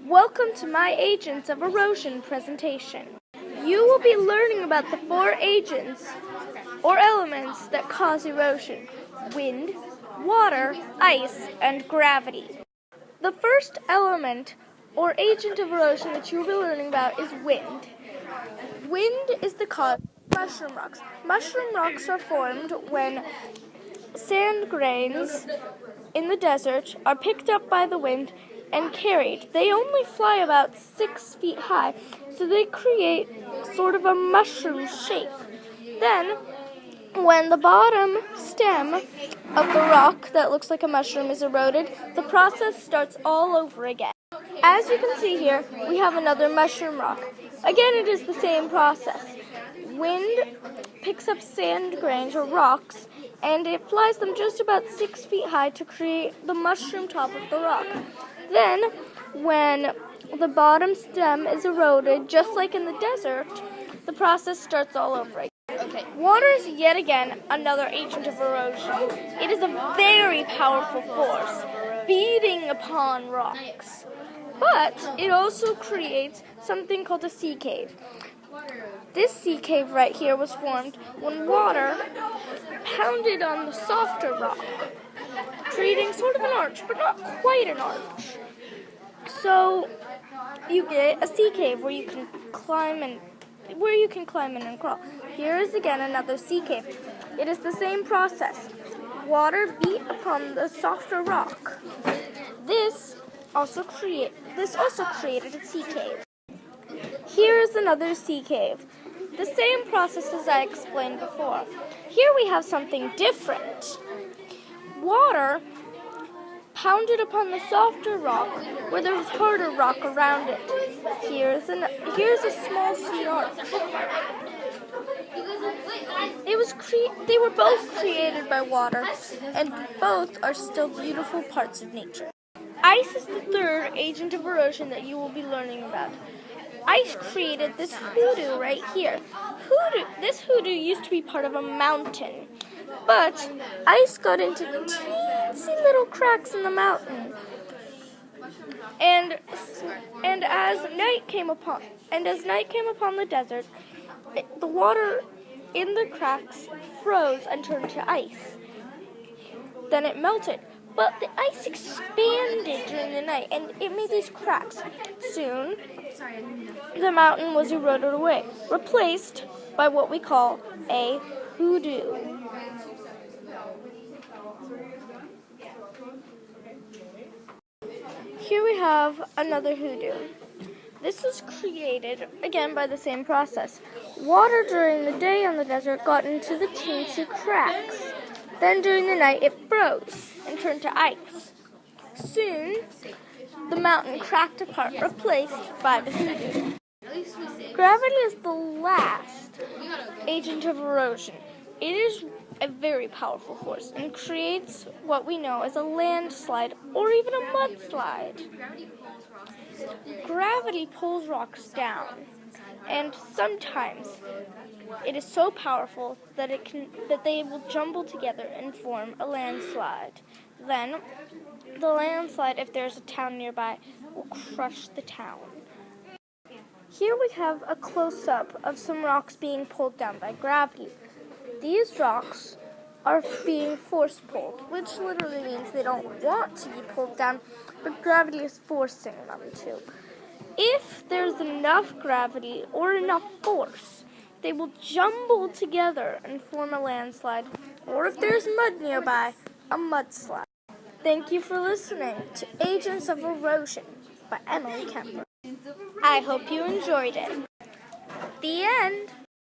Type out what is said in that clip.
Welcome to my Agents of Erosion presentation. You will be learning about the 4 agents or elements that cause erosion: wind, water, ice, and gravity. The first element or agent of erosion that you will be learning about is wind. Wind is the cause of mushroom rocks. Mushroom rocks are formed when sand grains in the desert are picked up by the wind and carried. They only fly about 6 feet high, so they create sort of a mushroom shape. Then, when the bottom stem of the rock that looks like a mushroom is eroded, the process starts all over again. As you can see here, we have another mushroom rock. Again, it is the same process. Wind picks up sand grains or rocks, and it flies them just about 6 feet high to create the mushroom top of the rock. Then, when the bottom stem is eroded, just like in the desert, the process starts all over again. Water is yet again another agent of erosion. It is a very powerful force, beating upon rocks. But it also creates something called a sea cave. This sea cave right here was formed when water pounded on the softer rock, creating sort of an arch, but not quite an arch. So you get a sea cave where you can climb in and crawl. Here is again another sea cave. It is the same process. Water beat upon the softer rock. This also created a sea cave. Here is another sea cave. The same process as I explained before. Here we have something different. Water pounded upon the softer rock where there was harder rock around it. Here's a small sea arch. They were both created by water, and both are still beautiful parts of nature. Ice is the third agent of erosion that you will be learning about. Ice created this hoodoo right here. This hoodoo used to be part of a mountain, but ice got into teensy little cracks in the mountain. And as night came upon the desert, the water in the cracks froze and turned to ice. Then it melted. But the ice expanded during the night, and it made these cracks. Soon, the mountain was eroded away, replaced by what we call a hoodoo. Here we have another hoodoo. This was created, again, by the same process. Water during the day on the desert got into the teensy cracks. Then during the night, it froze and turned to ice. Soon, the mountain cracked apart, replaced by the hoodoo. Gravity is the last agent of erosion. It is a very powerful force and creates what we know as a landslide or even a mudslide. Gravity pulls rocks down, and sometimes it is so powerful that they will jumble together and form a landslide. Then, the landslide, if there's a town nearby, will crush the town. Here we have a close-up of some rocks being pulled down by gravity. These rocks are being force-pulled, which literally means they don't want to be pulled down, but gravity is forcing them to. If there's enough gravity or enough force, they will jumble together and form a landslide, or if there's mud nearby, a mudslide. Thank you for listening to Agents of Erosion by Emily Kemper. I hope you enjoyed it. The end.